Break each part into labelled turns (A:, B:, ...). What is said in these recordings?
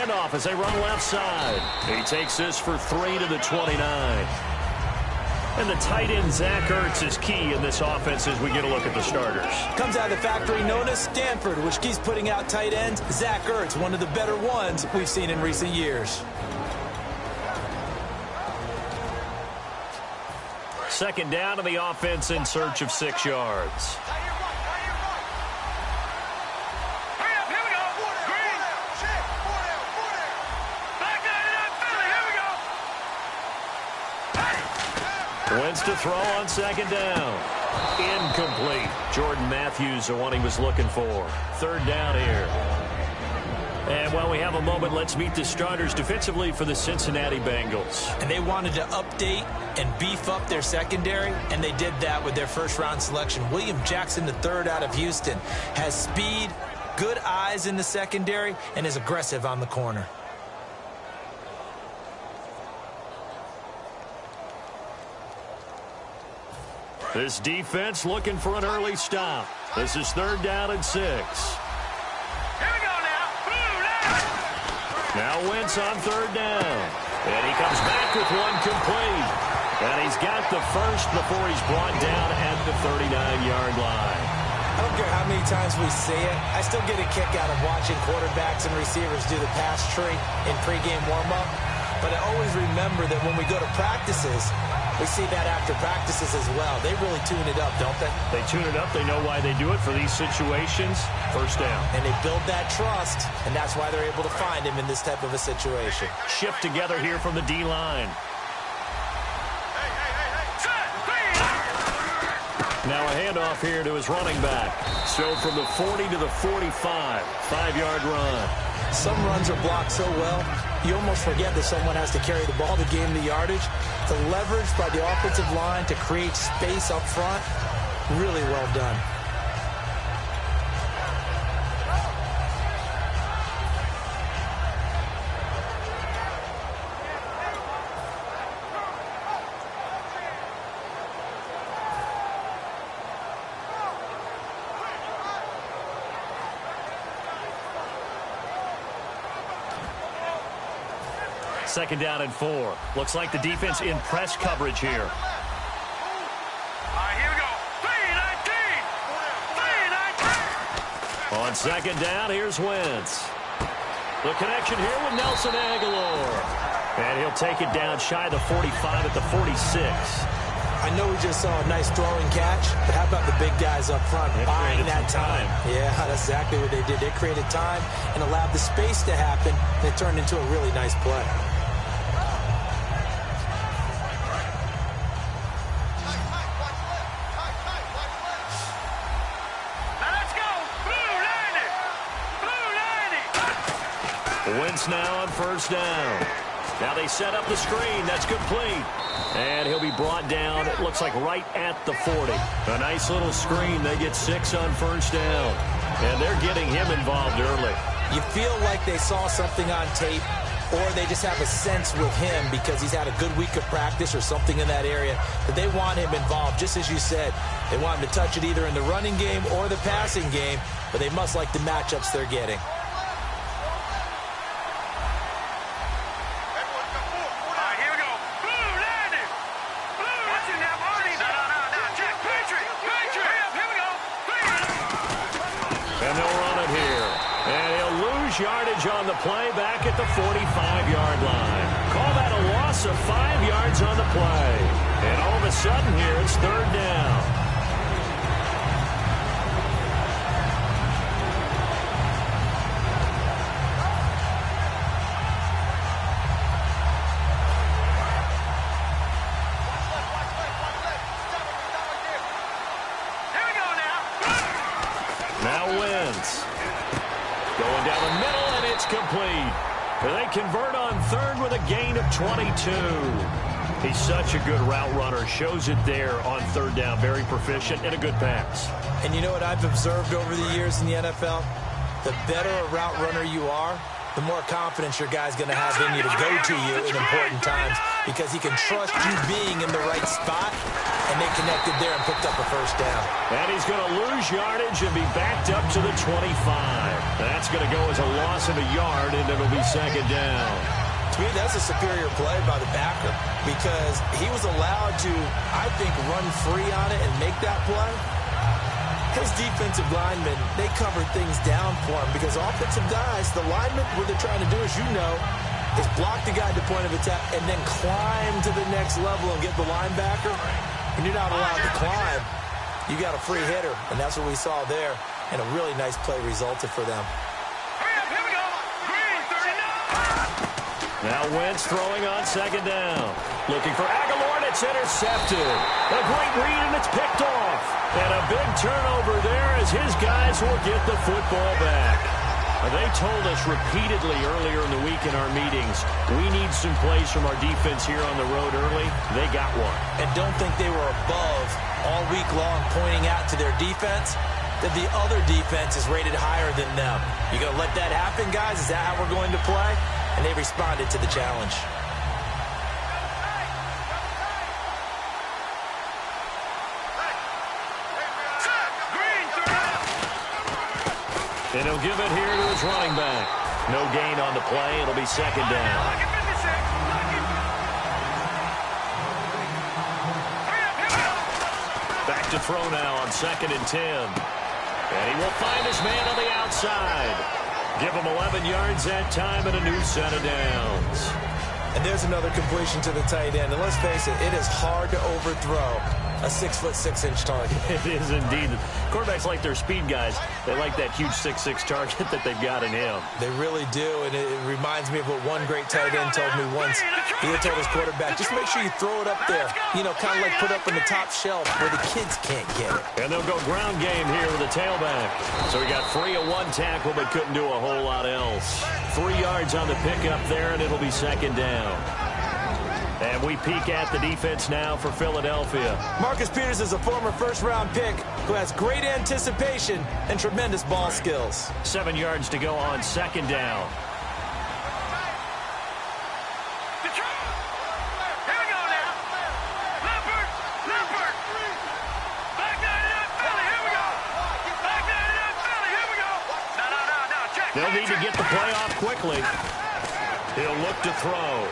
A: handoff as they run left side. He takes this for 3 to the 29. And the tight end, Zach Ertz, is key in this offense as we get a look at the starters.
B: Comes out of the factory known as Stanford, which keeps putting out tight ends. Zach Ertz, one of the better ones we've seen in recent years.
A: Second down to the offense in search of 6 yards. Wentz to throw on second down. Incomplete. Jordan Matthews, the one he was looking for. Third down here. And while we have a moment, let's meet the starters defensively for the Cincinnati Bengals.
B: And they wanted to update and beef up their secondary, and they did that with their first-round selection. William Jackson III out of Houston has speed, good eyes in the secondary, and is aggressive on the corner.
A: This defense looking for an early stop. This is 3rd down and 6.
C: Here we go now.
A: Now Wentz on 3rd down. And he comes back with one complete. And he's got the first before he's brought down at the 39-yard line.
B: I don't care how many times we say it, I still get a kick out of watching quarterbacks and receivers do the pass tree in pregame warm-up. But I always remember that when we go to practices, we see that after practices as well. They really tune it up, don't they?
A: They tune it up. They know why they do it for these situations. First down.
B: And they build that trust, and that's why they're able to find him in this type of a situation.
A: Shift together here from the D-line. Now a handoff here to his running back. So from the 40 to the 45, 5-yard run.
B: Some runs are blocked so well, you almost forget that someone has to carry the ball to gain the yardage. The leverage by the offensive line to create space up front, really well done.
A: Second down and 4. Looks like the defense in press coverage here.
C: All right, here we go. 3-19.
A: On second down, here's Wentz. The connection here with Nelson Aguilar. And he'll take it down shy of the 45 at the 46.
B: I know we just saw a nice throwing catch, but how about the big guys up front buying that time? Yeah, that's exactly what they did. They created time and allowed the space to happen, and it turned into a really nice play.
A: Wentz now on first down. Now they set up the screen. That's complete. And he'll be brought down, it looks like, right at the 40. A nice little screen. They get 6 on first down. And they're getting him involved early.
B: You feel like they saw something on tape, or they just have a sense with him because he's had a good week of practice or something in that area, that they want him involved. Just as you said, they want him to touch it either in the running game or the passing game, but they must like the matchups they're getting.
A: Yardage on the play back at the 45-yard line. Call that a loss of 5 yards on the play. And all of a sudden here, it's 3rd down.
C: Here we go now.
A: Now Wentz. Going down the middle, and it's complete. They convert on 3rd with a gain of 22. He's such a good route runner. Shows it there on 3rd down. Very proficient and a good pass.
B: And you know what I've observed over the years in the NFL? The better a route runner you are, the more confidence your guy's going to have in you to go to you in important times. because he can trust you being in the right spot, and they connected there and picked up a first down.
A: And he's going to lose yardage and be backed up to the 25. That's going to go as a loss of a yard, and it'll be second down.
B: To me, that's a superior play by the backer because he was allowed to, I think, run free on it and make that play. His defensive linemen, they covered things down for him because offensive guys, the linemen, what they're trying to do, as you know, is block the guy at the point of attack and then climb to the next level and get the linebacker. When you're not allowed to climb, you got a free hitter, and that's what we saw there, and a really nice play resulted for them.
A: Now Wentz throwing on second down. Looking for Aguilar, and it's intercepted. A great read, and it's picked off. And a big turnover there as his guys will get the football back. They told us repeatedly earlier in the week in our meetings, we need some plays from our defense here on the road early. They got one.
B: And don't think they were above all week long pointing out to their defense that the other defense is rated higher than them. You going to let that happen, guys? Is that how we're going to play? And they responded to the challenge.
A: And he'll give it here to his running back. No gain on the play. It'll be second down. Back to throw now on 2nd and 10. And he will find his man on the outside. Give him 11 yards that time and a new set of downs.
B: And there's another completion to the tight end. And let's face it is hard to overthrow a 6'6" target.
A: It is indeed. Quarterbacks like their speed guys. They like that huge 6'6" target that they've got in him.
B: They really do, and it reminds me of what one great tight end told me once. He had told his quarterback, just make sure you throw it up there. You know, kind of like put up on the top shelf where the kids can't get it.
A: And they'll go ground game here with a tailback. So he got free of one tackle but couldn't do a whole lot else. 3 yards on the pickup there, and it'll be second down. And we peek at the defense now for Philadelphia.
B: Marcus Peters is a former first-round pick who has great anticipation and tremendous ball skills.
A: 7 yards to go on second down. They'll need to get the play off quickly. He'll look to throw.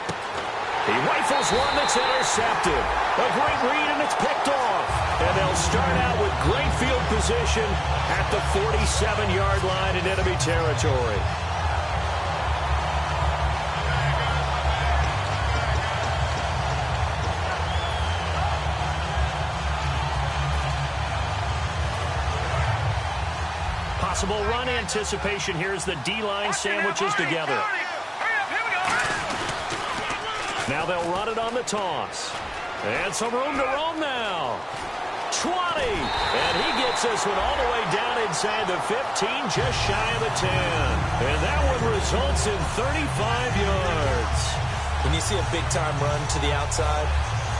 A: He rifles one that's intercepted. A great read, and it's picked off. And they'll start out with great field position at the 47-yard line in enemy territory. Possible run anticipation here as the D-line sandwiches together. Now they'll run it on the toss. And some room to roam now. 20. And he gets this one all the way down inside the 15, just shy of the 10. And that one results in 35 yards.
B: When you see a big-time run to the outside,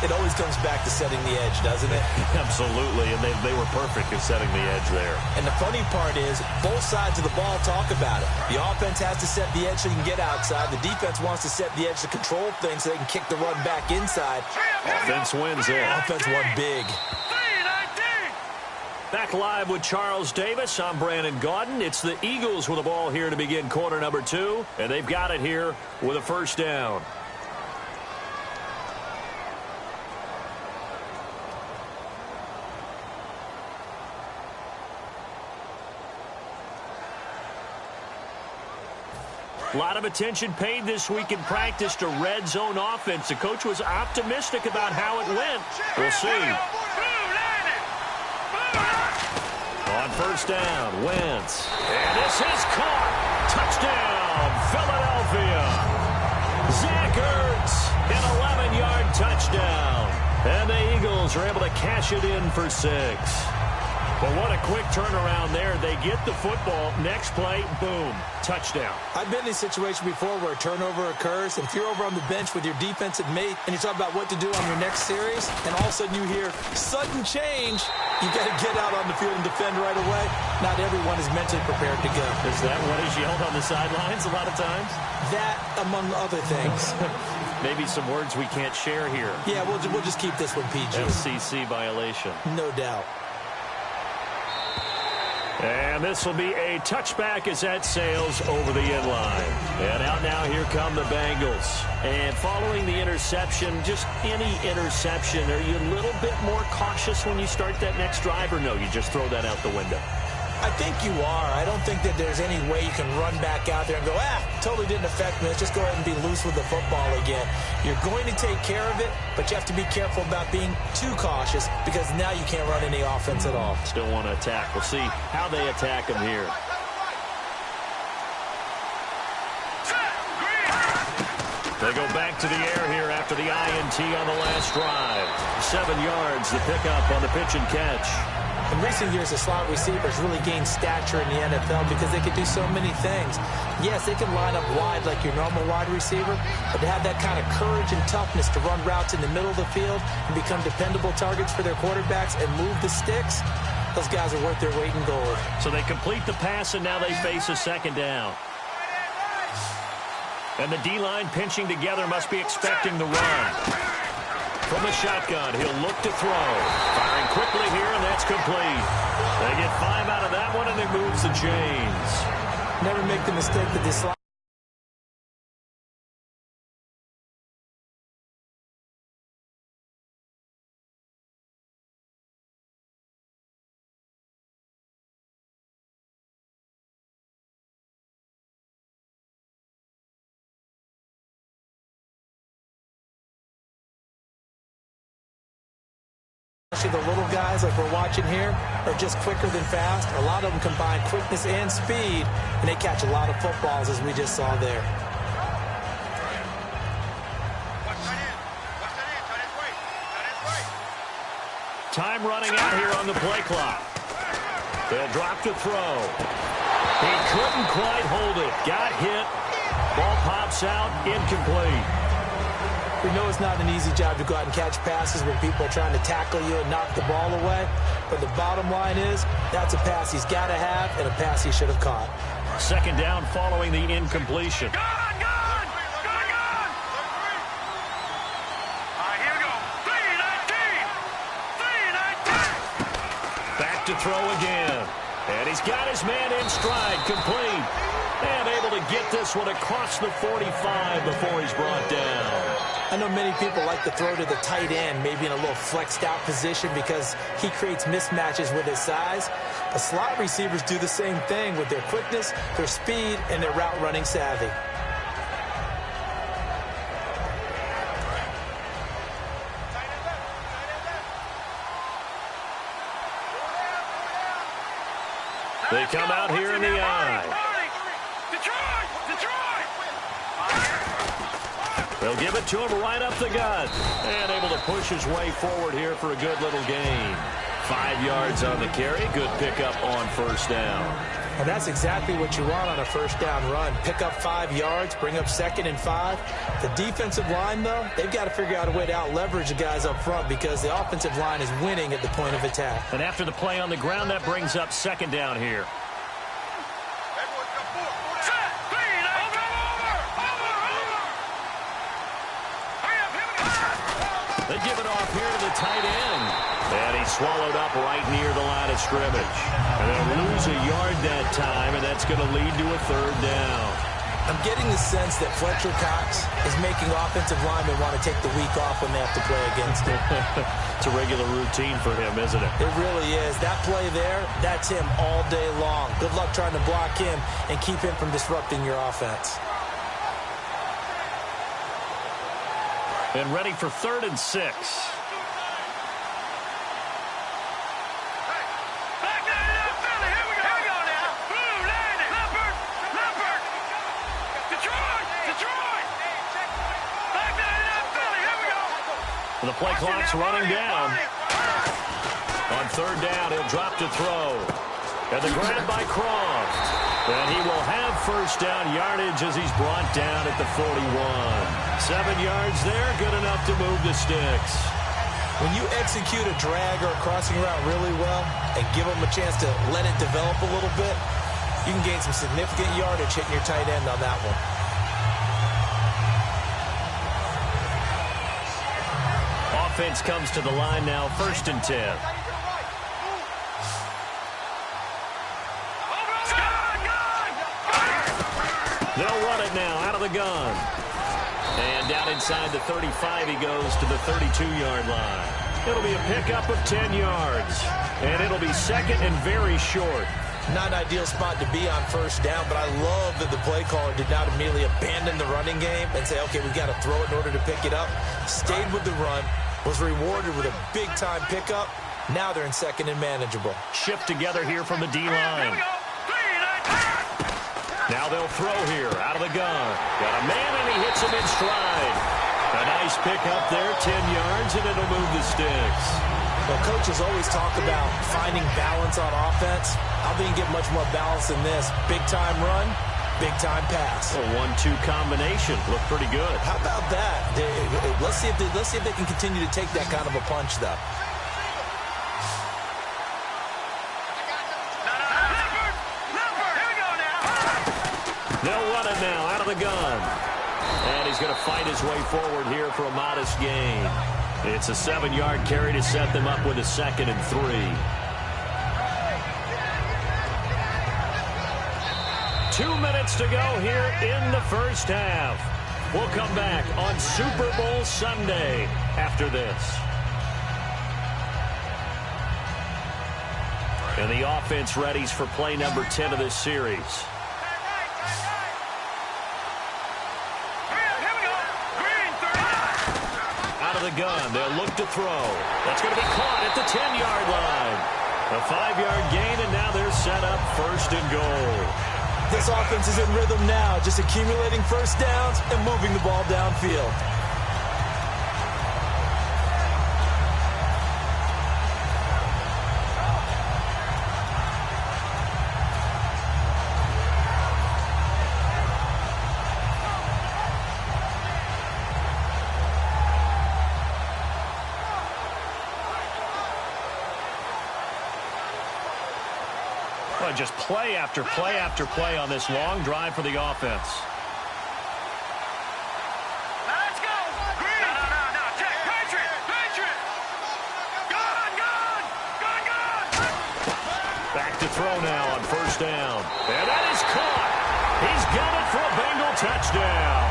B: it always comes back to setting the edge, doesn't it?
A: Absolutely, and they were perfect at setting the edge there.
B: And the funny part is, both sides of the ball talk about it. The offense has to set the edge so they can get outside. The defense wants to set the edge to control things so they can kick the run back inside.
A: Offense wins there.
B: Offense won big.
A: Back live with Charles Davis. I'm Brandon Gaudin. It's the Eagles with the ball here to begin quarter number 2, and they've got it here with a first down. A lot of attention paid this week in practice to red zone offense. The coach was optimistic about how it went. We'll see. On first down, Wentz. And this is caught. Touchdown, Philadelphia. Zach Ertz, an 11-yard touchdown. And the Eagles are able to cash it in for 6. But what a quick turnaround there. They get the football. Next play, boom, touchdown.
B: I've been in a situation before where a turnover occurs, and if you're over on the bench with your defensive mate and you talk about what to do on your next series, and all of a sudden you hear sudden change, you got to get out on the field and defend right away. Not everyone is mentally prepared to go.
A: Is that what is yelled on the sidelines a lot of times?
B: That, among other things.
A: Maybe some words we can't share here.
B: Yeah, we'll just keep this one PG.
A: FCC violation.
B: No doubt.
A: And this will be a touchback as that sails over the end line. And out now, here come the Bengals. And following the interception, just any interception, are you a little bit more cautious when you start that next drive, or no, you just throw that out the window?
B: I think you are. I don't think that there's any way you can run back out there and go, totally didn't affect me. Let's just go ahead and be loose with the football again. You're going to take care of it, but you have to be careful about being too cautious because now you can't run any offense at all.
A: Still want to attack. We'll see how they attack them here. They go back to the air here after the INT on the last drive. 7 yards, the pickup on the pitch and catch.
B: In recent years, the slot receivers really gained stature in the NFL because they could do so many things. Yes, they can line up wide like your normal wide receiver, but to have that kind of courage and toughness to run routes in the middle of the field and become dependable targets for their quarterbacks and move the sticks, those guys are worth their weight in gold.
A: So they complete the pass, and now they face a second down. And the D-line pinching together must be expecting the run. From the shotgun, he'll look to throw. Firing quickly here, and that's complete. They get 5 out of that one, and it moves the chains.
B: Never make the mistake that this slot. The little guys like we're watching here are just quicker than fast. A lot of them combine quickness and speed, and they catch a lot of footballs as we just saw there.
A: Time running out here on the play clock. They'll drop to throw. He couldn't quite hold it. Got hit. Ball pops out. Incomplete.
B: We know it's not an easy job to go out and catch passes when people are trying to tackle you and knock the ball away. But the bottom line is, that's a pass he's got to have and a pass he should have caught.
A: Second down following the incompletion.
C: Gone! All right, here we go. 3-19.
A: Back to throw again. And he's got his man in stride, complete. And able to get this one across the 45 before he's brought down.
B: I know many people like to throw to the tight end, maybe in a little flexed out position because he creates mismatches with his size. But slot receivers do the same thing with their quickness, their speed, and their route running savvy.
A: They come out here in the eye. They'll give it to him right up the gut. And able to push his way forward here for a good little gain. 5 yards on the carry. Good pickup on first down.
B: And that's exactly what you want on a first down run. Pick up 5 yards, bring up 2nd and 5. The defensive line, though, they've got to figure out a way to out-leverage the guys up front because the offensive line is winning at the point of attack.
A: And after the play on the ground, that brings up second down here. They give it off here to the tight end. And he's swallowed up right near the line of scrimmage. And they'll lose a yard that time, and that's going to lead to a third down.
B: I'm getting the sense that Fletcher Cox is making offensive linemen want to take the week off when they have to play against him.
A: It's a regular routine for him, isn't it?
B: It really is. That play there, that's him all day long. Good luck trying to block him and keep him from disrupting your offense.
A: And ready for 3rd and 6. The play clock's running down. On third down. He'll drop to throw. And the grab by Croft. And he will have first down yardage as he's brought down at the 41. 7 yards there, good enough to move the sticks.
B: When you execute a drag or a crossing route really well and give them a chance to let it develop a little bit, you can gain some significant yardage hitting your tight end on that one.
A: Offense comes to the line now, 1st and 10. They'll run it now out of the gun. And down inside the 35, he goes to the 32-yard line. It'll be a pickup of 10 yards. And it'll be second and very short.
B: Not an ideal spot to be on first down, but I love that the play caller did not immediately abandon the running game and say, okay, we've got to throw it in order to pick it up. Stayed with the run, was rewarded with a big-time pickup. Now they're in second and manageable.
A: Shift together here from the D-line. Now they'll throw here out of the gun. Got a man, and he hits him in stride. A nice pickup there, 10 yards, and it'll move the sticks.
B: Well, coaches always talk about finding balance on offense. I think you get much more balance than this. Big-time run, big-time pass.
A: A 1-2 combination. Looked pretty good.
B: How about that? Let's see if they can continue to take that kind of a punch, though.
A: They'll run it now out of the gun. And he's going to fight his way forward here for a modest gain. It's a 7-yard carry to set them up with a 2nd and 3. 2 minutes to go here in the first half. We'll come back on Super Bowl Sunday after this. And the offense readies for play number 10 of this series. The gun. They'll look to throw. That's going to be caught at the 10-yard line. A 5-yard gain, and now they're set up 1st and goal.
B: This offense is in rhythm now, just accumulating first downs and moving the ball downfield.
A: Just play after play after play on this long drive for the offense.
C: Let's go! Green! No, check! Patriot! Gun!
A: Back to throw now on 1st down. And that is caught. He's got it for a Bengal touchdown.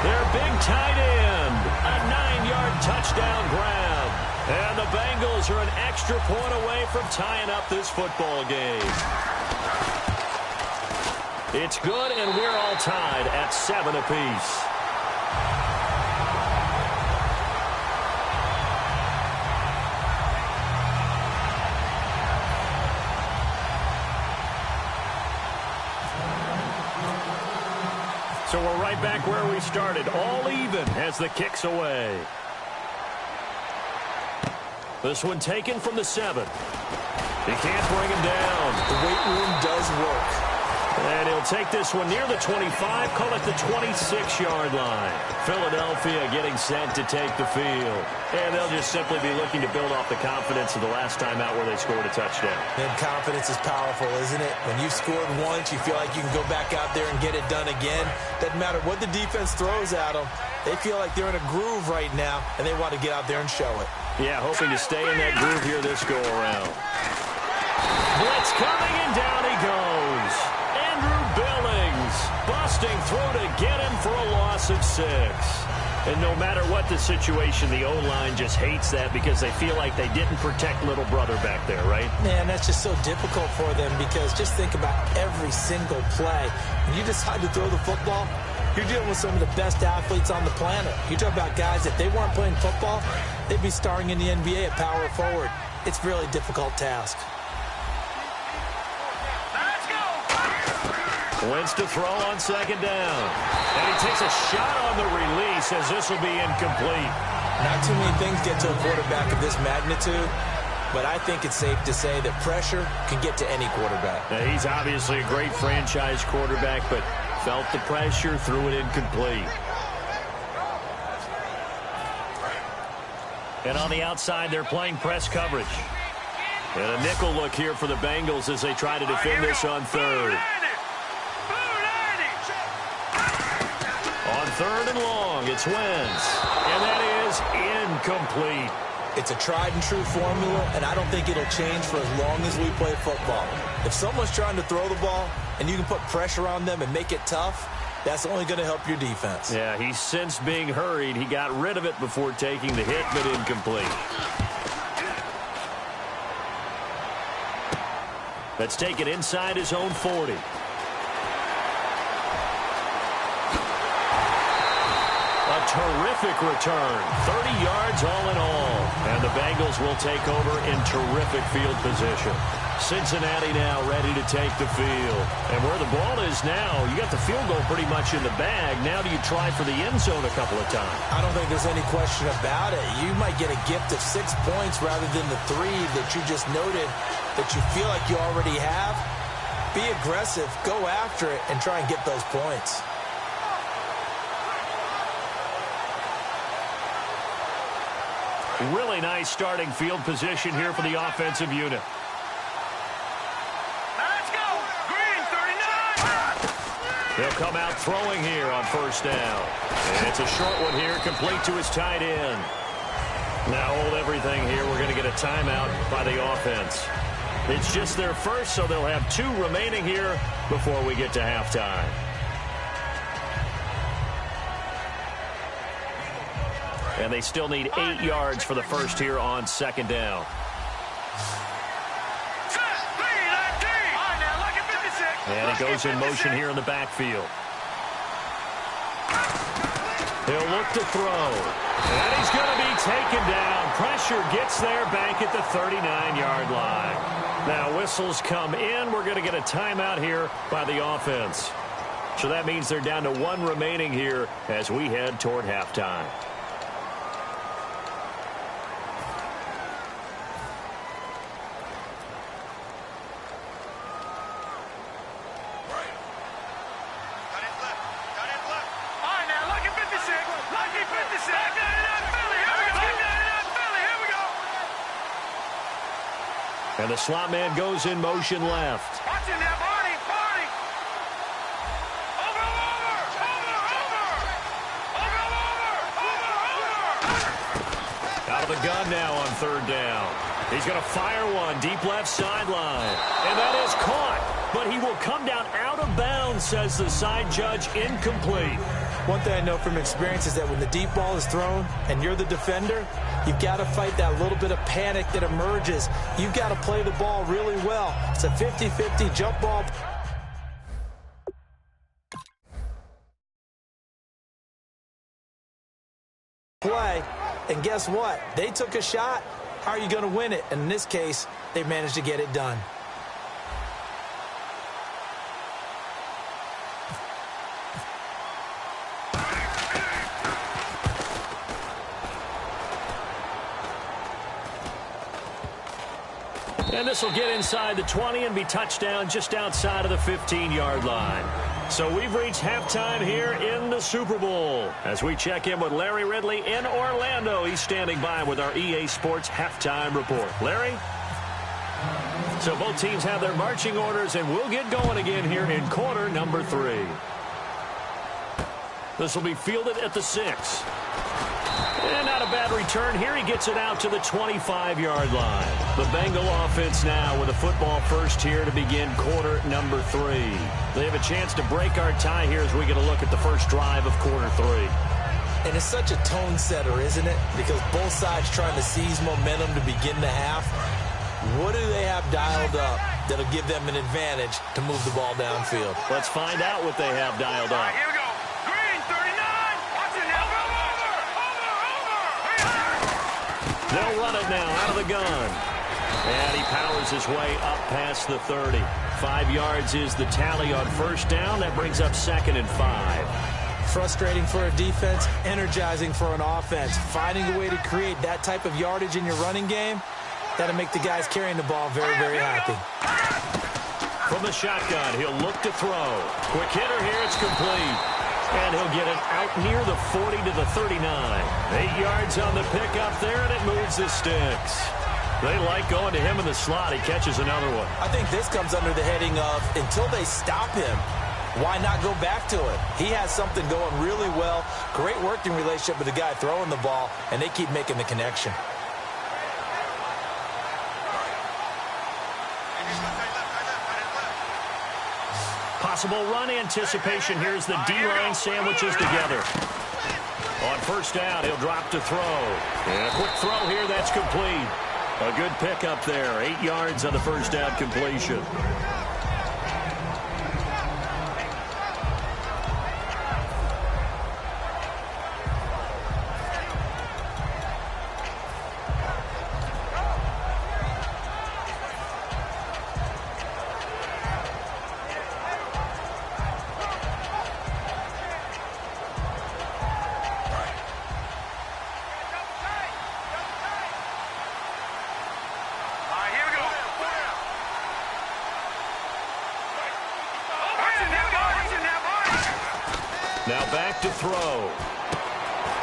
A: Their big tight end. A 9-yard touchdown grab. And the Bengals are an extra point away from tying up this football game. It's good, and we're all tied at 7 apiece. So we're right back where we started, all even as the kick's away. This one taken from the 7. He can't bring him down.
B: The weight room does work.
A: And he'll take this one near the 25, call it the 26-yard line. Philadelphia getting set to take the field. And they'll just simply be looking to build off the confidence of the last time out where they scored a touchdown.
B: And confidence is powerful, isn't it? When you've scored once, you feel like you can go back out there and get it done again. Doesn't matter what the defense throws at them. They feel like they're in a groove right now, and they want to get out there and show it.
A: Yeah, hoping to stay in that groove here this go-around. Blitz coming, and down he goes. Andrew Billings busting through to get him for a loss of 6. And no matter what the situation, the O-line just hates that because they feel like they didn't protect little brother back there, right?
B: Man, that's just so difficult for them because just think about every single play. When you decide to throw the football, you're dealing with some of the best athletes on the planet. You talk about guys, if they weren't playing football, they'd be starring in the NBA at power forward. It's a really difficult task.
A: Wins to throw on 2nd down. And he takes a shot on the release as this will be incomplete.
B: Not too many things get to a quarterback of this magnitude but I think it's safe to say that pressure can get to any quarterback.
A: Now, he's obviously a great franchise quarterback, but felt the pressure, threw it incomplete. And on the outside, they're playing press coverage. And a nickel look here for the Bengals as they try to defend this on third. On third and long, it's Wentz. And that is incomplete.
B: It's a tried-and-true formula, and I don't think it'll change for as long as we play football. If someone's trying to throw the ball and you can put pressure on them and make it tough, that's only going to help your defense.
A: Yeah, he's since being hurried. He got rid of it before taking the hit, but incomplete. That's taken inside his own 40. A terrific return. 30 yards all in all. And the Bengals will take over in terrific field position. Cincinnati now ready to take the field. And where the ball is now, you got the field goal pretty much in the bag. Now do you try for the end zone a couple of times?
B: I don't think there's any question about it. You might get a gift of 6 points rather than the 3 that you just noted that you feel like you already have. Be aggressive, go after it, and try and get those points.
A: Really nice starting field position here for the offensive unit.
C: Let's go. Green, 39.
A: They'll come out throwing here on first down. And it's a short one here, complete to his tight end. Now hold everything here. We're going to get a timeout by the offense. It's just their first, so they'll have 2 remaining here before we get to halftime. And they still need 8 yards for the first here on second down. And he goes in motion here in the backfield. He'll look to throw. And he's going to be taken down. Pressure gets there back at the 39-yard line. Now whistles come in. We're going to get a timeout here by the offense. So that means they're down to 1 remaining here as we head toward halftime. And the slot man goes in motion left.
C: Watching that body, body. Over.
A: Out of the gun now on third down. He's going to fire one deep left sideline. And that is caught. But he will come down out of bounds, says the side judge, incomplete.
B: One thing I know from experience is that when the deep ball is thrown and you're the defender, you've got to fight that little bit of panic that emerges. You've got to play the ball really well. It's a 50-50 jump ball. Play, and guess what? They took a shot. How are you going to win it? And in this case, they managed to get it done.
A: And this will get inside the 20 and be touchdown just outside of the 15-yard line. So we've reached halftime here in the Super Bowl. As we check in with Larry Ridley in Orlando, he's standing by with our EA Sports halftime report. Larry? So both teams have their marching orders, and we'll get going again here in quarter number 3. This will be fielded at the 6. And not a bad return here. He gets it out to the 25-yard line. The Bengal offense now with a football first here to begin quarter number 3. They have a chance to break our tie here as we get a look at the first drive of quarter 3.
B: And it's such a tone setter, isn't it? Because both sides trying to seize momentum to begin the half. What do they have dialed up that'll give them an advantage to move the ball downfield?
A: Let's find out what they have dialed up.
C: Here we go. Green, 39. Watching now.
A: They'll run it now out of the gun. And he powers his way up past the 30. 5 yards is the tally on first down. That brings up 2nd and 5.
B: Frustrating for a defense, energizing for an offense. Finding a way to create that type of yardage in your running game, That'll make the guys carrying the ball very, very happy.
A: From the shotgun, he'll look to throw. Quick hitter here, it's complete. And he'll get it out near the 40 to the 39. 8 yards on the pickup there, and it moves the sticks. They like going to him in the slot. He catches another one.
B: I think this comes under the heading of, until they stop him, why not go back to it? He has something going really well. Great working relationship with the guy throwing the ball, and they keep making the connection.
A: Possible run anticipation. Here's the D-line sandwiches together. On first down, he'll drop to throw. And a quick throw here, that's complete. A good pickup there. 8 yards on the first down completion. Now back to throw.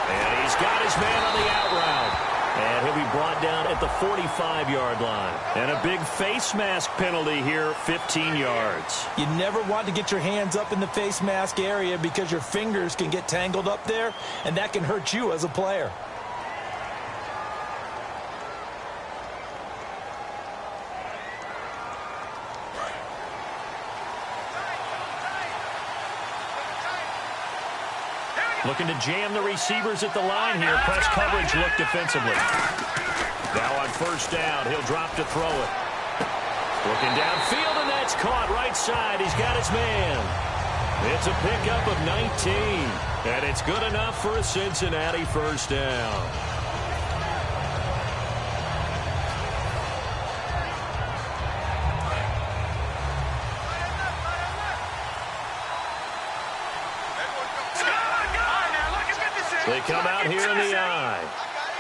A: And he's got his man on the out route. And he'll be brought down at the 45-yard line. And a big face mask penalty here, 15 yards.
B: You never want to get your hands up in the face mask area because your fingers can get tangled up there, and that can hurt you as a player.
A: Looking to jam the receivers at the line here. Press coverage look defensively. Now on first down, he'll drop to throw it. Looking downfield, and that's caught right side. He's got his man. It's a pickup of 19. And it's good enough for a Cincinnati first down. They come out here in the eye.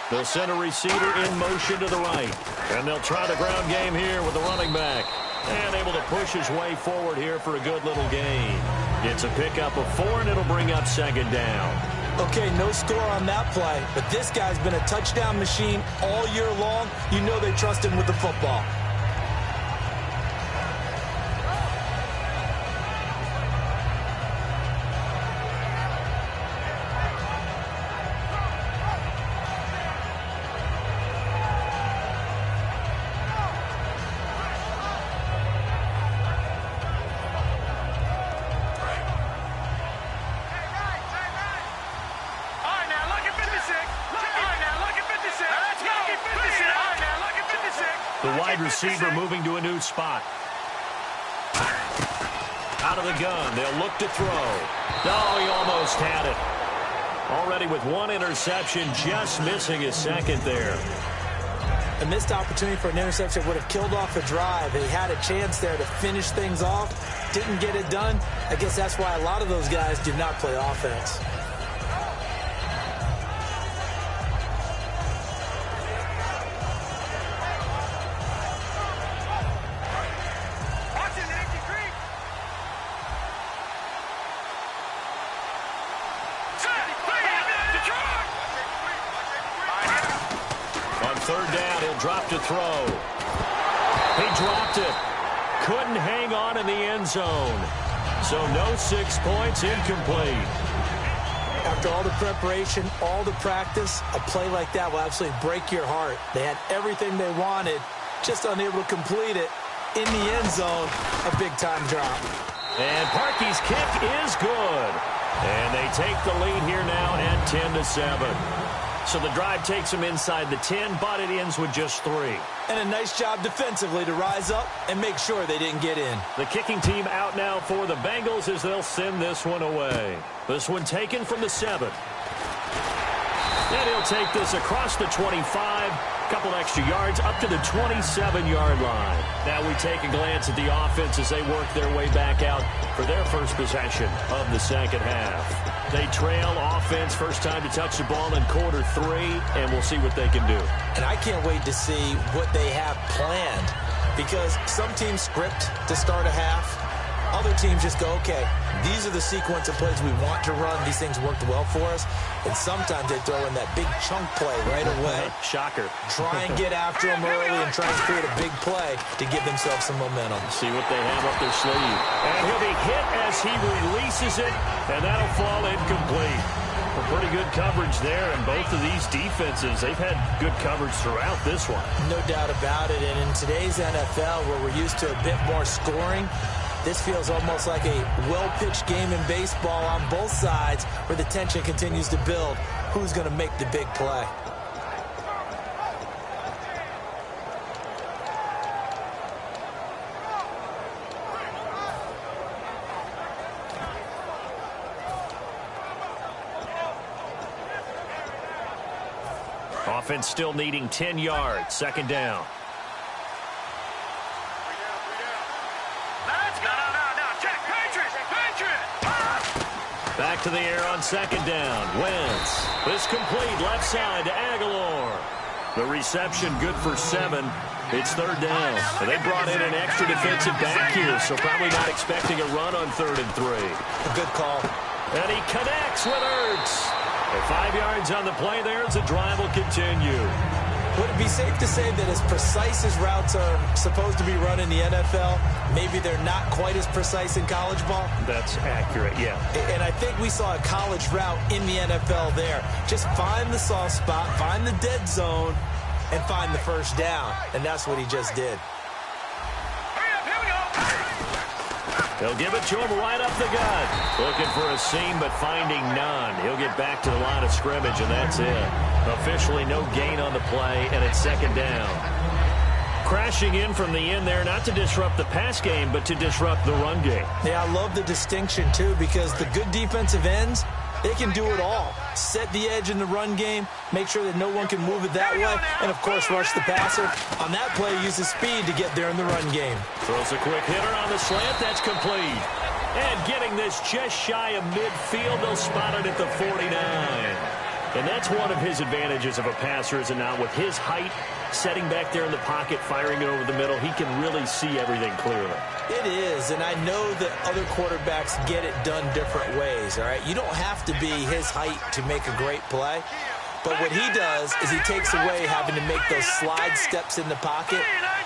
A: They'll send a receiver in motion to the right. And they'll try the ground game here with the running back. And able to push his way forward here for a good little gain. It's a pickup of 4, and it'll bring up second down.
B: Okay, no score on that play. But this guy's been a touchdown machine all year long. You know they trust him with the football.
A: The wide receiver moving to a new spot. Out of the gun. They'll look to throw. No, he almost had it. Already with 1 interception, just missing his second there.
B: A missed opportunity for an interception would have killed off a drive. He had a chance there to finish things off. Didn't get it done. I guess that's why a lot of those guys do not play offense.
A: Third down, he'll drop to throw. He dropped it. Couldn't hang on in the end zone. So no 6 points, incomplete.
B: After all the preparation, all the practice, a play like that will absolutely break your heart. They had everything they wanted, just unable to complete it. In the end zone, a big-time drop.
A: And Parkey's kick is good. And they take the lead here now at 10-7. So the drive takes them inside the 10, but it ends with just 3.
B: And a nice job defensively to rise up and make sure they didn't get in.
A: The kicking team out now for the Bengals as they'll send this one away. This one taken from the 7. And he'll take this across the 25 Couple extra yards up to the 27-yard line. Now we take a glance at the offense as they work their way back out for their first possession of the second half. They trail offense, first time to touch the ball in quarter 3, and we'll see what they can do.
B: And I can't wait to see what they have planned, because some teams script to start a half. Other teams just go, okay, these are the sequence of plays we want to run. These things worked well for us. And sometimes they throw in that big chunk play right away.
A: Shocker.
B: Try and get after them early and try and create a big play to give themselves some momentum.
A: See what they have up their sleeve. And he'll be hit as he releases it, and that'll fall incomplete. Pretty good coverage there, and both of these defenses, they've had good coverage throughout this one.
B: No doubt about it. And in today's NFL, where we're used to a bit more scoring, this feels almost like a well-pitched game in baseball on both sides where the tension continues to build. Who's going to make the big play?
A: Offense still needing 10 yards. Second down. Back to the air on second down. Wentz. This complete left side to Aguilar. The reception good for 7. It's third down. And they brought in an extra defensive back here, so probably not expecting a run on 3rd and 3.
B: A good call.
A: And he connects with Ertz. And 5 yards on the play there as the drive will continue.
B: Would it be safe to say that as precise as routes are supposed to be run in the NFL, maybe they're not quite as precise in college ball?
A: That's accurate, yeah.
B: And I think we saw a college route in the NFL there. Just find the soft spot, find the dead zone, and find the first down. And that's what he just did.
A: They'll give it to him right up the gut. Looking for a seam, but finding none. He'll get back to the line of scrimmage, and that's it. Officially no gain on the play, and it's second down. Crashing in from the end there, not to disrupt the pass game, but to disrupt the run game.
B: Yeah, I love the distinction, too, because the good defensive ends, they can do it all. Set the edge in the run game, make sure that no one can move it that way, and, of course, rush the passer. On that play, use the speed to get there in the run game.
A: Throws a quick hitter on the slant. That's complete. And getting this just shy of midfield, they'll spot it at the 49. And that's one of his advantages of a passer, is it not? With his height, setting back there in the pocket, firing it over the middle, he can really see everything clearly.
B: It is, and I know that other quarterbacks get it done different ways, all right? You don't have to be his height to make a great play. But what he does is he takes away having to make those slide steps in the pocket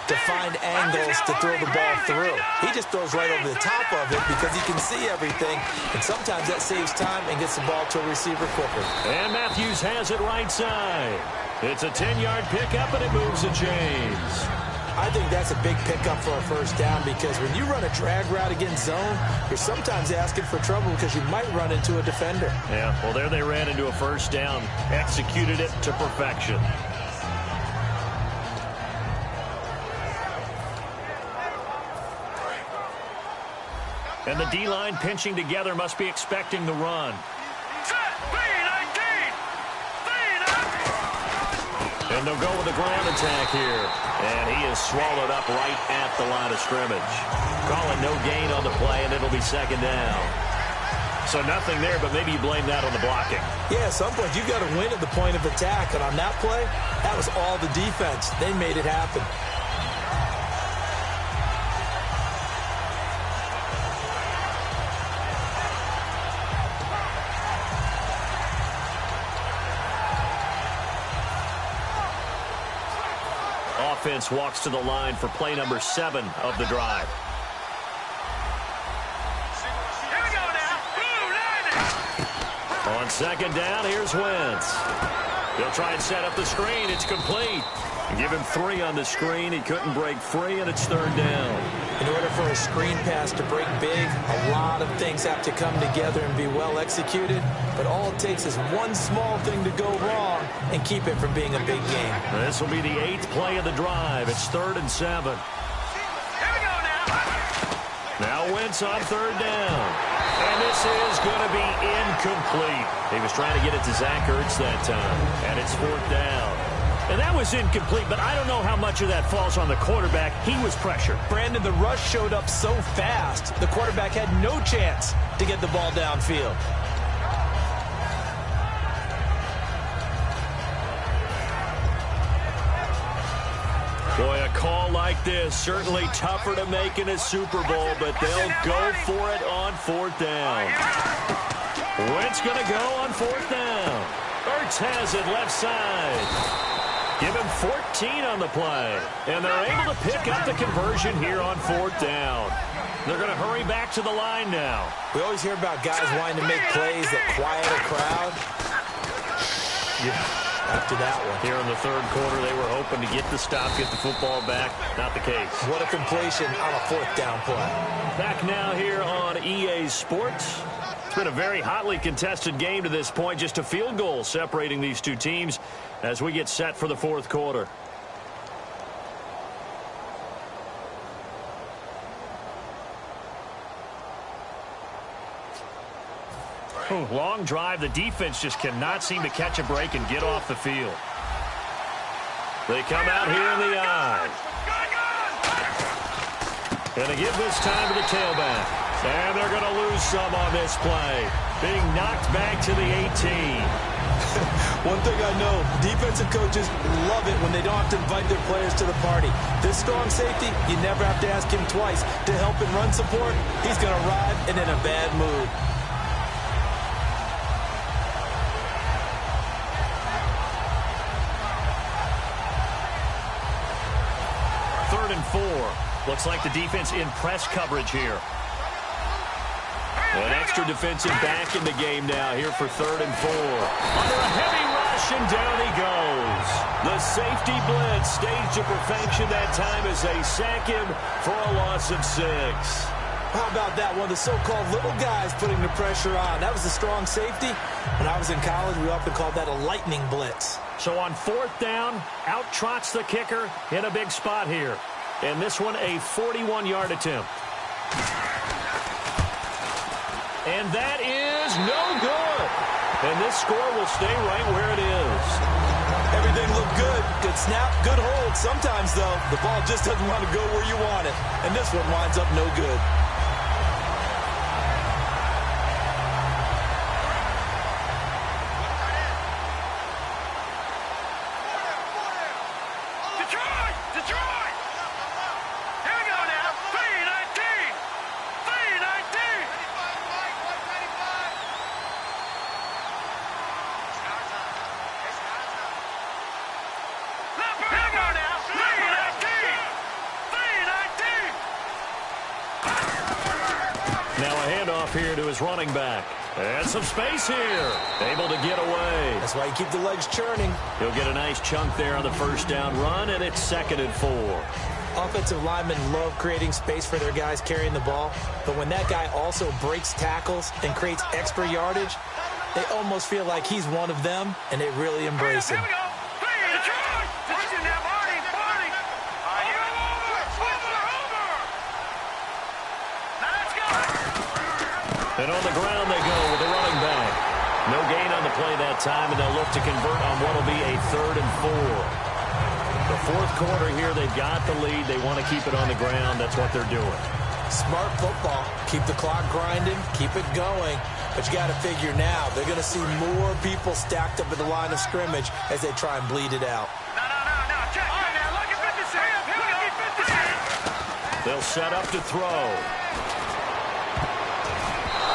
B: to find angles to throw the ball through. He just throws right over the top of it because he can see everything, and sometimes that saves time and gets the ball to a receiver quicker.
A: And Matthews has it right side. It's a 10-yard pickup, and it moves the chains.
B: I think that's a big pickup for a first down, because when you run a drag route against zone, you're sometimes asking for trouble because you might run into a defender.
A: Yeah, well, there they ran into a first down, executed it to perfection. And the D-line pinching together, must be expecting the run. And they'll go with the ground attack here. And he is swallowed up right at the line of scrimmage. Calling no gain on the play, and it'll be second down. So nothing there, but maybe you blame that on the blocking.
B: Yeah, at some point you've got to win at the point of attack. And on that play, that was all the defense. They made it happen.
A: Offense walks to the line for play number 7 of the drive.
C: Here we go now.
A: On second down, here's Wentz. They'll try and set up the screen. It's complete. Give him 3 on the screen. He couldn't break free, and it's third down.
B: In order for a screen pass to break big, a lot of things have to come together and be well executed. But all it takes is one small thing to go wrong and keep it from being a big game.
A: This will be the 8th play of the drive. It's 3rd and 7.
C: Here we go now.
A: Now Wentz on third down. And this is going to be incomplete. He was trying to get it to Zach Ertz that time. And it's 4th down. And that was incomplete, but I don't know how much of that falls on the quarterback. He was pressured.
B: Brandon, the rush showed up so fast, the quarterback had no chance to get the ball downfield.
A: Boy, a call like this, certainly tougher to make in a Super Bowl, but they'll go for it on 4th down. Wentz going to go on 4th down. Ertz has it left side. Give him 14 on the play. And they're able to pick up the conversion here on 4th down. They're going to hurry back to the line now.
B: We always hear about guys wanting to make plays that quiet a crowd. Yeah. After that one.
A: Here in the 3rd quarter, they were hoping to get the stop, get the football back. Not the case.
B: What a completion on a 4th down play.
A: Back now here on EA Sports. It's been a very hotly contested game to this point. Just a field goal separating these two teams as we get set for the 4th quarter. Long drive. The defense just cannot seem to catch a break and get off the field. They come out here in the eye. And they give this time to the tailback. And they're going to lose some on this play. Being knocked back to the 18.
B: One thing I know, defensive coaches love it when they don't have to invite their players to the party. This strong safety, you never have to ask him twice to help in run support. He's going to arrive and in a bad mood.
A: 3rd and 4. Looks like the defense in press coverage here. An extra defensive back in the game now here for 3rd and 4. Under a heavy rush, and down he goes. The safety blitz staged to perfection that time as they sack him for a loss of 6.
B: How about that? One of the so-called little guys putting the pressure on. That was a strong safety. When I was in college, we often called that a lightning blitz.
A: So on 4th down, out trots the kicker in a big spot here. And this one a 41-yard attempt. And that is no good. And this score will stay right where it is.
B: Everything looked good. Good snap, good hold. Sometimes, though, the ball just doesn't want to go where you want it. And this one winds up no good.
A: Here to his running back. And some space here. Able to get away.
B: That's why you keep the legs churning.
A: He'll get a nice chunk there on the 1st down run, and it's 2nd and 4.
B: Offensive linemen love creating space for their guys carrying the ball, but when that guy also breaks tackles and creates extra yardage, they almost feel like he's one of them, and they really embrace him.
A: And on the ground they go with the running back. No gain on the play that time, and they'll look to convert on what will be a 3rd and 4. The 4th quarter here, they've got the lead. They want to keep it on the ground. That's what they're doing.
B: Smart football. Keep the clock grinding. Keep it going. But you got to figure now, they're going to see more people stacked up at the line of scrimmage as they try and bleed it out.
C: No. Check. All right, now, look at 56. Here we go.
A: They'll set up to throw.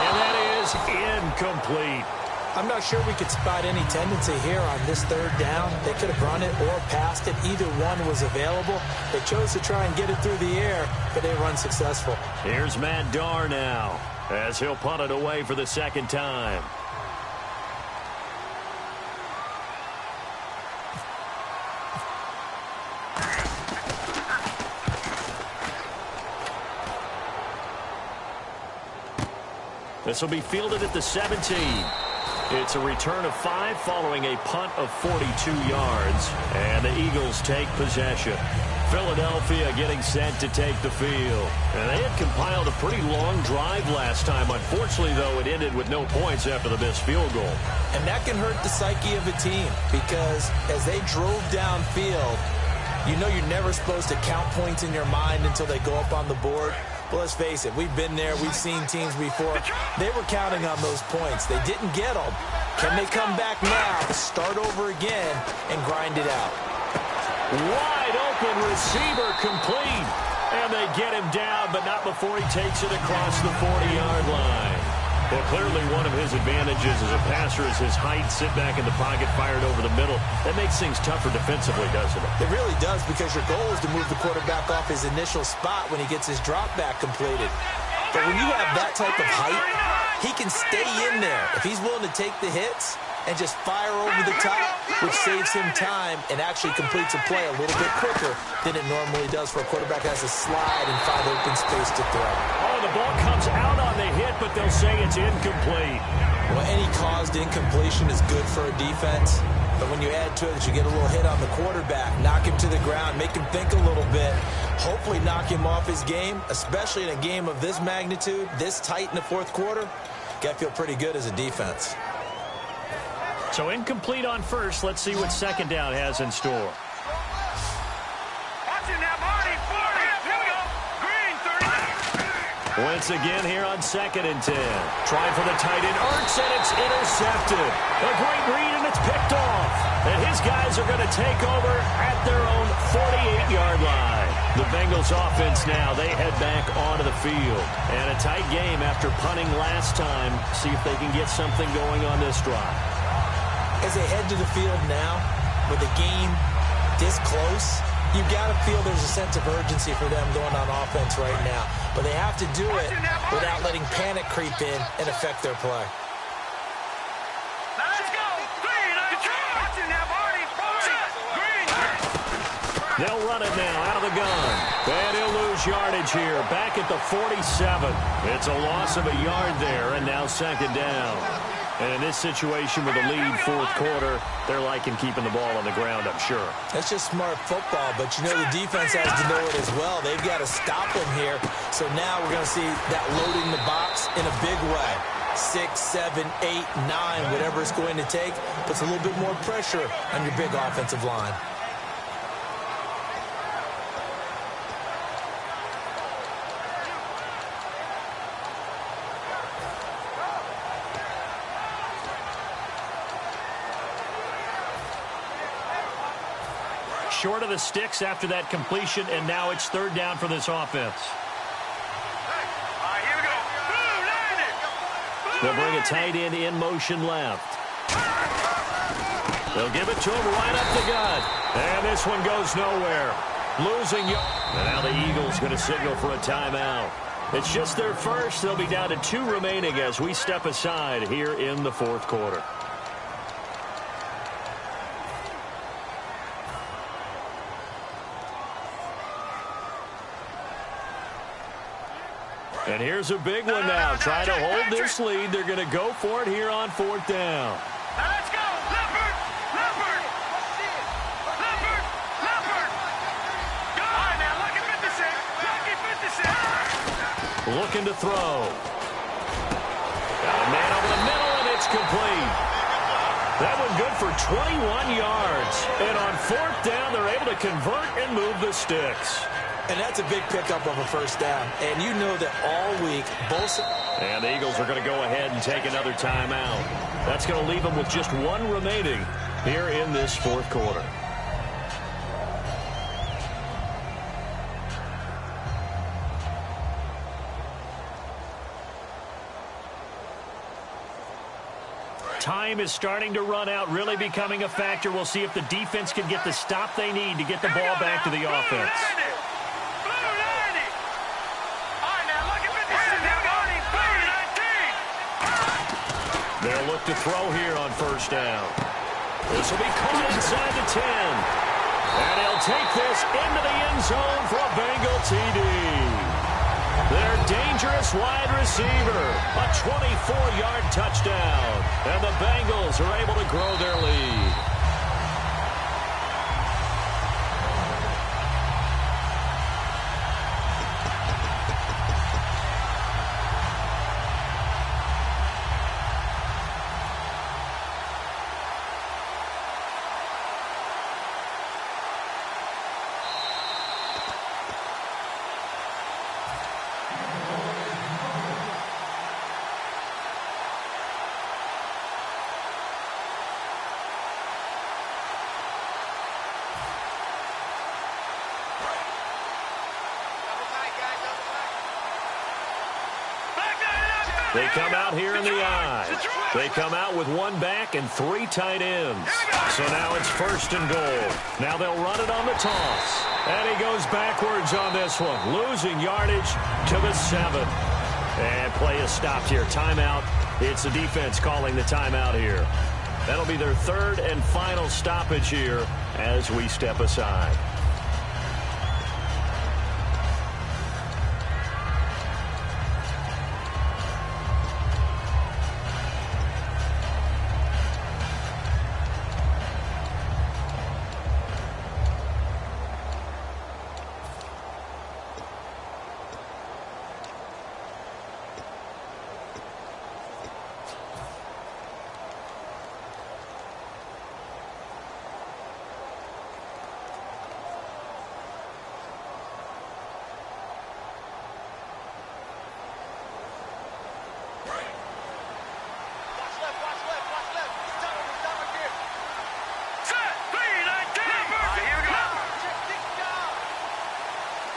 A: And that is incomplete.
B: I'm not sure we could spot any tendency here on this 3rd down. They could have run it or passed it. Either one was available. They chose to try and get it through the air, but they were unsuccessful.
A: Here's Matt Darr now as he'll punt it away for the 2nd time. This will be fielded at the 17. It's a return of 5 following a punt of 42 yards. And the Eagles take possession. Philadelphia getting set to take the field. And they had compiled a pretty long drive last time. Unfortunately, though, it ended with no points after the missed field goal.
B: And that can hurt the psyche of a team because as they drove downfield, you know you're never supposed to count points in your mind until they go up on the board. But let's face it, we've been there. We've seen teams before. They were counting on those points. They didn't get them. Can they come back now, start over again, and grind it out?
A: Wide open receiver complete. And they get him down, but not before he takes it across the 40-yard line. Well, clearly one of his advantages as a passer is his height, sit back in the pocket, fired over the middle. That makes things tougher defensively, doesn't it?
B: It really does, because your goal is to move the quarterback off his initial spot when he gets his drop back completed. But when you have that type of height, he can stay in there. If he's willing to take the hits and just fire over the top, which saves him time and actually completes a play a little bit quicker than it normally does for a quarterback that has to slide and find open space to throw.
A: Oh, the ball comes out on the hit, but they'll say it's incomplete.
B: Well, any caused incompletion is good for a defense. But when you add to it that you get a little hit on the quarterback, knock him to the ground, make him think a little bit, hopefully knock him off his game, especially in a game of this magnitude, this tight in the fourth quarter, got to feel pretty good as a defense.
A: So incomplete on first. Let's see what second down has in store.
C: Watching that Marty 40. Here we go. Green 30.
A: Wentz again here on 2nd and 10. Trying for the tight end. Ertz, and it's intercepted. A great read, and it's picked off. And his guys are going to take over at their own 48-yard line. The Bengals offense now, they head back onto the field. And a tight game after punting last time. See if they can get something going on this drive.
B: As they head to the field now, with the game this close, you've got to feel there's a sense of urgency for them going on offense right now. But they have to do it without letting panic creep in and affect their play.
C: Let's go. Green. Watching that Marty 40. Green.
A: They'll run it now out of the gun. And he'll lose yardage here. Back at the 47. It's a loss of a yard there, and now second down. And in this situation with a lead fourth quarter, they're liking keeping the ball on the ground, I'm sure.
B: That's just smart football, but you know the defense has to know it as well. They've got to stop them here. So now we're going to see that loading the box in a big way. 6, 7, 8, 9, whatever it's going to take, puts a little bit more pressure on your big offensive line.
A: Short of the sticks after that completion, and now it's third down for this offense.
C: Here we go.
A: They'll bring a tight end in motion left. They'll give it to him right up the gut. And this one goes nowhere. Losing. And now the Eagles going to signal for a timeout. It's just their first. They'll be down to 2 remaining as we step aside here in the fourth quarter. And here's a big one now. Trying to hold this lead. They're going to go for it here on fourth down.
C: Let's go. Leopard. Leopard. Leopard. Leopard. Go on now. Lucky 56. Lucky 56.
A: Looking to throw. Got a man over the middle, and it's complete. That one good for 21 yards. And on fourth down, they're able to convert and move the sticks.
B: And that's a big pickup of a first down. And you know that all week, both...
A: And the Eagles are going to go ahead and take another timeout. That's going to leave them with just 1 remaining here in this fourth quarter. Time is starting to run out, really becoming a factor. We'll see if the defense can get the stop they need to get the ball back to the offense. They'll look to throw here on first down. This will be caught inside the 10. And he'll take this into the end zone for a Bengal TD. Their dangerous wide receiver. A 24-yard touchdown. And the Bengals are able to grow their lead. They come out here in the I. They come out with one back and 3 tight ends. So now it's 1st and goal. Now they'll run it on the toss. And he goes backwards on this one, losing yardage to the 7. And play is stopped here. Timeout. It's the defense calling the timeout here. That'll be their 3rd and final stoppage here as we step aside.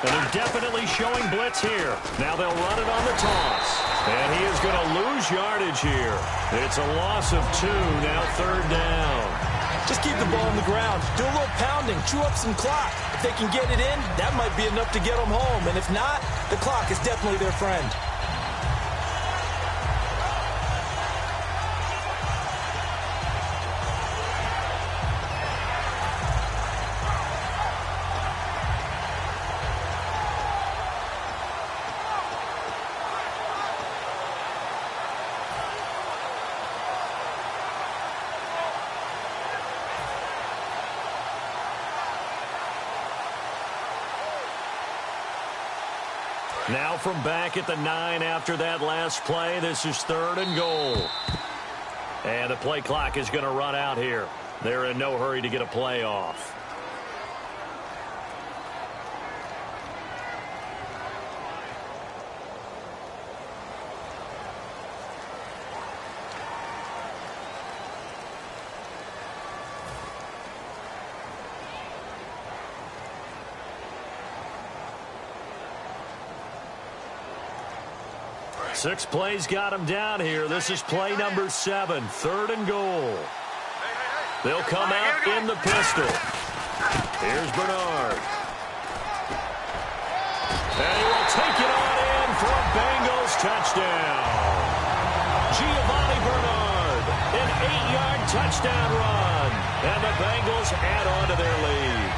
A: And they're definitely showing blitz here. Now they'll run it on the toss. And he is going to lose yardage here. It's a loss of 2, now 3rd down.
B: Just keep the ball on the ground. Do a little pounding. Chew up some clock. If they can get it in, that might be enough to get them home. And if not, the clock is definitely their friend.
A: Now from back at the 9 after that last play, this is 3rd and goal. And the play clock is going to run out here. They're in no hurry to get a play off. Six plays got him down here. This is play number 7, 3rd and goal. They'll come out in the pistol. Here's Bernard. And he will take it on in for a Bengals touchdown. Giovanni Bernard, an 8-yard touchdown run. And the Bengals add on to their lead.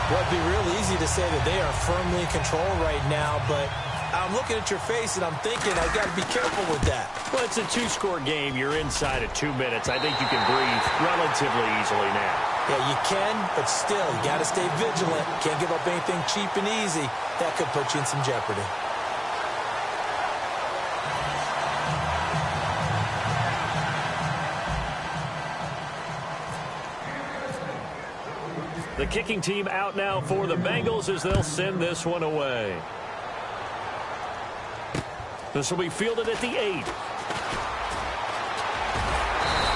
B: Well, it'd be real easy to say that they are firmly in control right now, but I'm looking at your face and I'm thinking I've got to be careful with that.
A: Well, it's a 2-score game. You're inside of 2 minutes. I think you can breathe relatively easily now.
B: Yeah, you can, but still, you got to stay vigilant. Can't give up anything cheap and easy. That could put you in some jeopardy.
A: The kicking team out now for the Bengals as they'll send this one away. This will be fielded at the 8.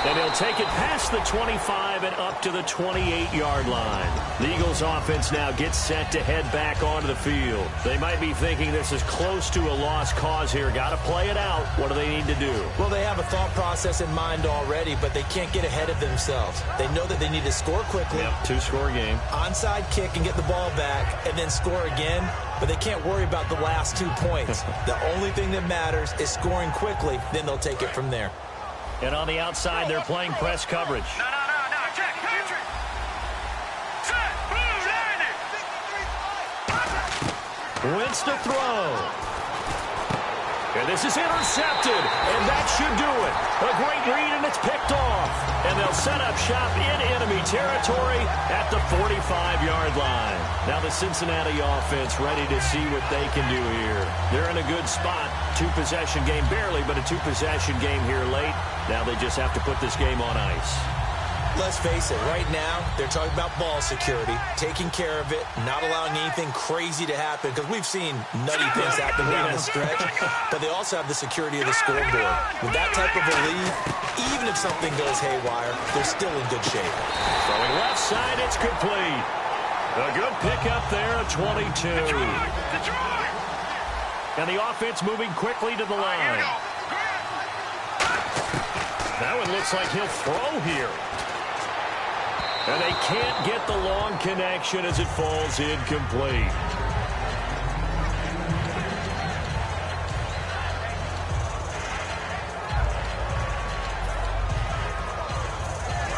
A: And he'll take it past the 25 and up to the 28-yard line. The Eagles offense now gets set to head back onto the field. They might be thinking this is close to a lost cause here. Got to play it out. What do they need to do?
B: Well, they have a thought process in mind already, but they can't get ahead of themselves. They know that they need to score quickly.
A: Yep, 2-score game.
B: Onside kick and get the ball back and then score again. But they can't worry about the last 2 points. The only thing that matters is scoring quickly. Then they'll take it from there.
A: And on the outside, they're playing press coverage.
C: No. Check, Patrick. Set. Blue, landing.
A: Wentz to throw. And this is intercepted. And that should do it. A great read, and it's picked off. And they'll set up shop in enemy territory at the 45-yard line. Now the Cincinnati offense ready to see what they can do here. They're in a good spot. 2-possession game, barely, but a 2-possession game here late. Now they just have to put this game on ice.
B: Let's face it, right now, they're talking about ball security, taking care of it, not allowing anything crazy to happen, because we've seen nutty things happen down the stretch, but they also have the security of the scoreboard. With that type of a lead, even if something goes haywire, they're still in good shape.
A: Throwing left side, it's complete. A good pickup there, 22. And the offense moving quickly to the line. That one looks like he'll throw here. And they can't get the long connection as it falls incomplete.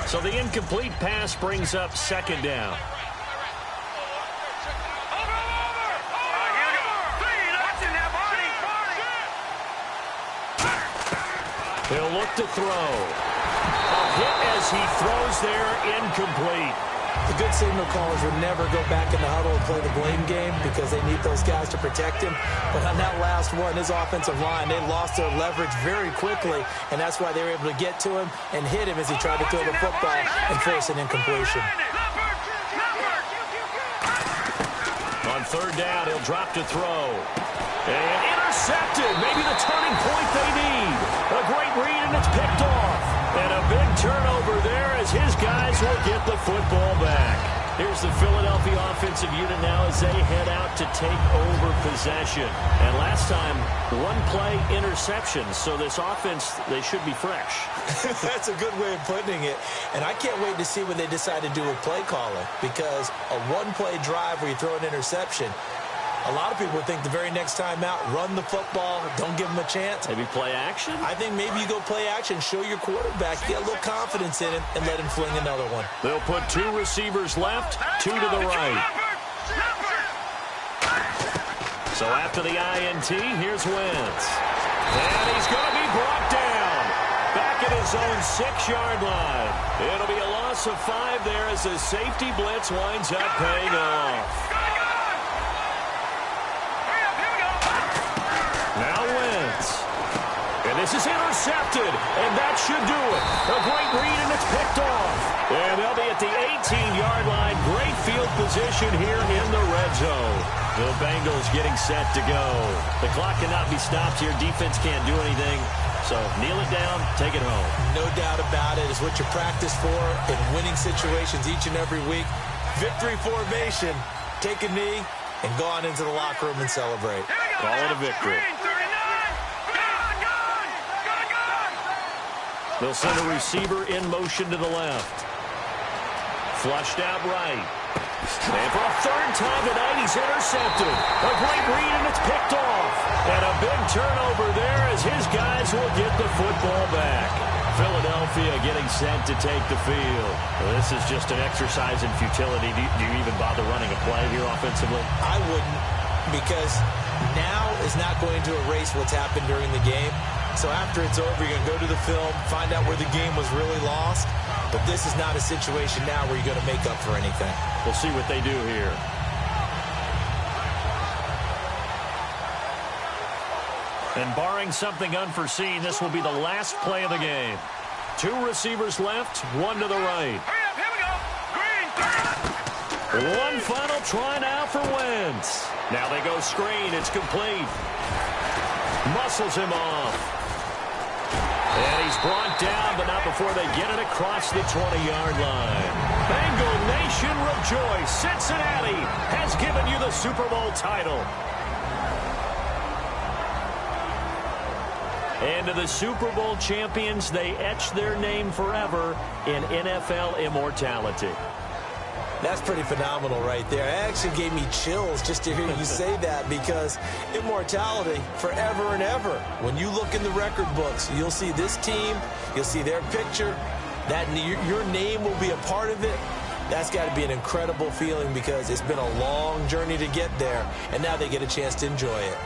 A: So the incomplete pass brings up second down. He'll look to throw. A hit as he throws there, incomplete.
B: The good signal callers would never go back in the huddle and play the blame game because they need those guys to protect him. But on that last one, his offensive line, they lost their leverage very quickly, and that's why they were able to get to him and hit him as he tried to throw the football and force an incompletion.
A: On third down, he'll drop to throw. And intercepted. Maybe the turning point they need. A great read, and it's picked off. And a big turnover there as his guys will get the football back. Here's the Philadelphia offensive unit now as they head out to take over possession. And last time, one-play interception. So this offense, they should be fresh.
B: That's a good way of putting it. And I can't wait to see what they decide to do with play calling. Because a one-play drive where you throw an interception, a lot of people would think the very next time out, run the football, don't give him a chance.
A: Maybe play action?
B: I think maybe you go play action, show your quarterback, get a little confidence in him, and let him fling another one.
A: They'll put two receivers left, two to the right. So after the INT, here's Wentz. And he's going to be brought down. Back at his own 6-yard line. It'll be a loss of 5 there as the safety blitz winds up paying off. Now Wentz. And this is intercepted, and that should do it. A great read, and it's picked off. And they'll be at the 18-yard line. Great field position here in the red zone. The Bengals getting set to go. The clock cannot be stopped here. Defense can't do anything. So kneel it down, take it home.
B: No doubt about it. It's what you practice for in winning situations each and every week. Victory formation. Take a knee and go on into the locker room and celebrate.
A: Call it a victory. They'll send a receiver in motion to the left. Flushed out right. And for a third time tonight, he's intercepted. A great read, and it's picked off. And a big turnover there as his guys will get the football back. Philadelphia getting set to take the field. Well, this is just an exercise in futility. Do you even bother running a play here offensively?
B: I wouldn't, because now is not going to erase what's happened during the game. So after it's over, you're going to go to the film, find out where the game was really lost. But this is not a situation now where you're going to make up for anything.
A: We'll see what they do here. And barring something unforeseen, this will be the last play of the game. 2 receivers left, 1 to the right.
C: Here we go. Green.
A: One final try now for Wentz. Now they go screen. It's complete. Muscles him off. And he's brought down, but not before they get it across the 20-yard line. Bengal Nation rejoice. Cincinnati has given you the Super Bowl title. And to the Super Bowl champions, they etch their name forever in NFL immortality.
B: That's pretty phenomenal right there. It actually gave me chills just to hear you say that, because immortality forever and ever. When you look in the record books, you'll see this team, you'll see their picture, that your name will be a part of it. That's got to be an incredible feeling, because it's been a long journey to get there, and now they get a chance to enjoy it.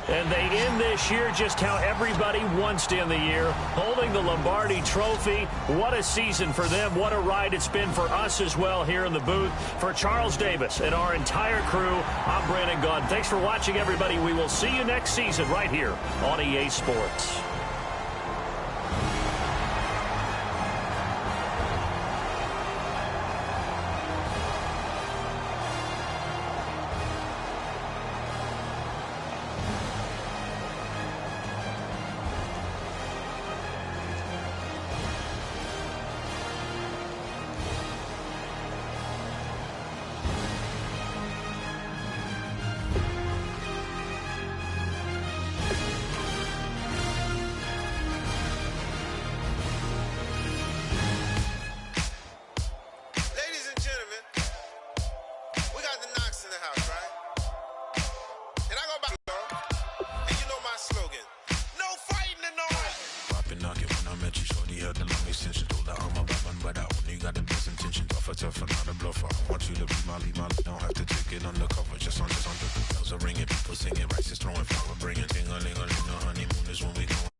A: And they end this year just how everybody wants to end the year, holding the Lombardi Trophy. What a season for them. What a ride it's been for us as well here in the booth. For Charles Davis and our entire crew, I'm Brandon Gaudin. Thanks for watching, everybody. We will see you next season right here on EA Sports.
D: a long extension. Told her I'm a bad man, but I only got the best intention. Tough and not a bluffer. I want you to be my lead, don't have to take it undercover. Just under the bells are ringing, people singing, rice is throwing, flower bringing, ting-a-ling-a-ling. The honeymoon is when we go.